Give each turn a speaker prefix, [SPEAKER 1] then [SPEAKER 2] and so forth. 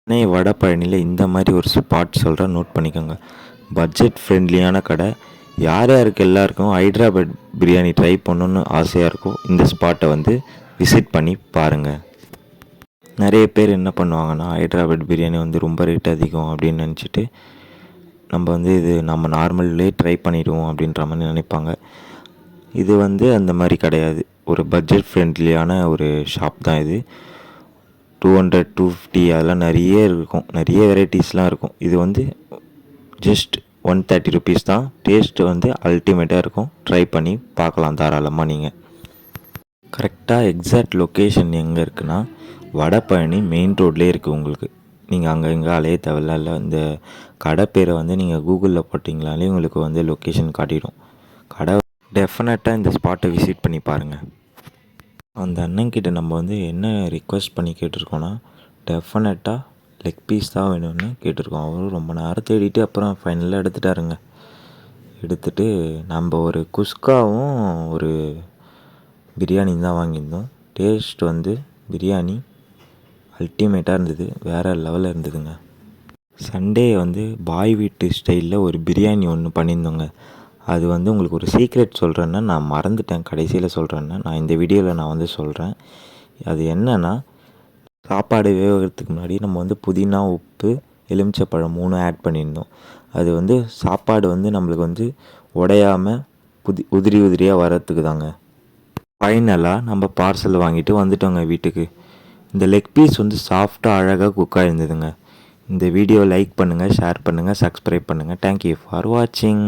[SPEAKER 1] சென்னை வடபழனியில் இந்த மாதிரி ஒரு ஸ்பாட் சொல்கிறேன், நோட் பண்ணிக்கோங்க. பட்ஜெட் ஃப்ரெண்ட்லியான கடை. யார் யாருக்கு எல்லாருக்கும் ஹைதராபாத் பிரியாணி ட்ரை பண்ணணுன்னு ஆசையாக இருக்கும், இந்த ஸ்பாட்டை வந்து விசிட் பண்ணி பாருங்கள். நிறைய பேர் என்ன பண்ணுவாங்கன்னா, ஹைதராபாத் பிரியாணி வந்து ரொம்ப ரேட் அதிகம் அப்படின்னு நினச்சிட்டு நம்ம வந்து இது நம்ம நார்மல்லே ட்ரை பண்ணிவிடுவோம் அப்படின்ற மாதிரி நினைப்பாங்க. இது வந்து அந்த மாதிரி கிடையாது. ஒரு பட்ஜெட் ஃப்ரெண்ட்லியான ஒரு ஷாப் தான் இது. 200, 250 அதெல்லாம் நிறைய இருக்கும், நிறைய வெரைட்டிஸ்லாம் இருக்கும். இது வந்து ஜஸ்ட் 130 ருபீஸ் தான். டேஸ்ட்டு வந்து அல்டிமேட்டாக இருக்கும். ட்ரை பண்ணி பார்க்கலாம் தாராளமாக. நீங்கள் கரெக்டாக எக்ஸாக்ட் லொக்கேஷன் எங்கே இருக்குன்னா, வடபழனி மெயின் ரோட்லேயே இருக்குது உங்களுக்கு. நீங்கள் அங்கே இங்கே அலைய தேவையில்ல. இந்த கடை பேரை வந்து நீங்கள் கூகுளில் போட்டிங்களாலே உங்களுக்கு வந்து லொக்கேஷன் காட்டிடும். கடை டெஃபினட்டாக இந்த ஸ்பாட்டை விசிட் பண்ணி பாருங்கள். அந்த அண்ணன்கிட்ட நம்ம வந்து என்ன ரிக்வெஸ்ட் பண்ணி கேட்டிருக்கோன்னா, டெஃபினட்டாக லெக் பீஸ் தான் வேணும்னு கேட்டிருக்கோம். அவரும் ரொம்ப நேரம் தேடிட்டு அப்புறம் ஃபைனலாக எடுத்துட்டாருங்க. எடுத்துகிட்டு நம்ம ஒரு குஸ்காவும் ஒரு பிரியாணி தான் வாங்கியிருந்தோம். டேஸ்ட் வந்து பிரியாணி அல்டிமேட்டாக இருந்தது, வேறு லெவலில் இருந்ததுங்க. சண்டே வந்து பாய் வீட்டு ஸ்டைலில் ஒரு பிரியாணி ஒன்று பண்ணியிருந்தோங்க. அது வந்து உங்களுக்கு ஒரு சீக்ரெட் சொல்கிறேன்னா, நான் மறந்துட்டேன் கடைசியில் சொல்கிறேன்னா, நான் இந்த வீடியோவில் நான் வந்து சொல்கிறேன். அது என்னென்னா, சாப்பாடு வேகிறதுக்கு முன்னாடி நம்ம வந்து புதினா, உப்பு, எலுமிச்சப்பழம் 3 ஆட் பண்ணியிருந்தோம். அது வந்து சாப்பாடு வந்து நம்மளுக்கு வந்து உடையாமல் உதிரி உதிரியாக வரத்துக்கு தாங்க. ஃபைனலாக நம்ம பார்சல் வாங்கிட்டு வந்துட்டோங்க வீட்டுக்கு. இந்த லெக் பீஸ் வந்து சாஃப்டாக அழகாக குக் ஆகிருந்ததுங்க. இந்த வீடியோ லைக் பண்ணுங்கள், ஷேர் பண்ணுங்கள், சப்ஸ்கிரைப் பண்ணுங்கள். தேங்க்யூ ஃபார் வாட்சிங்.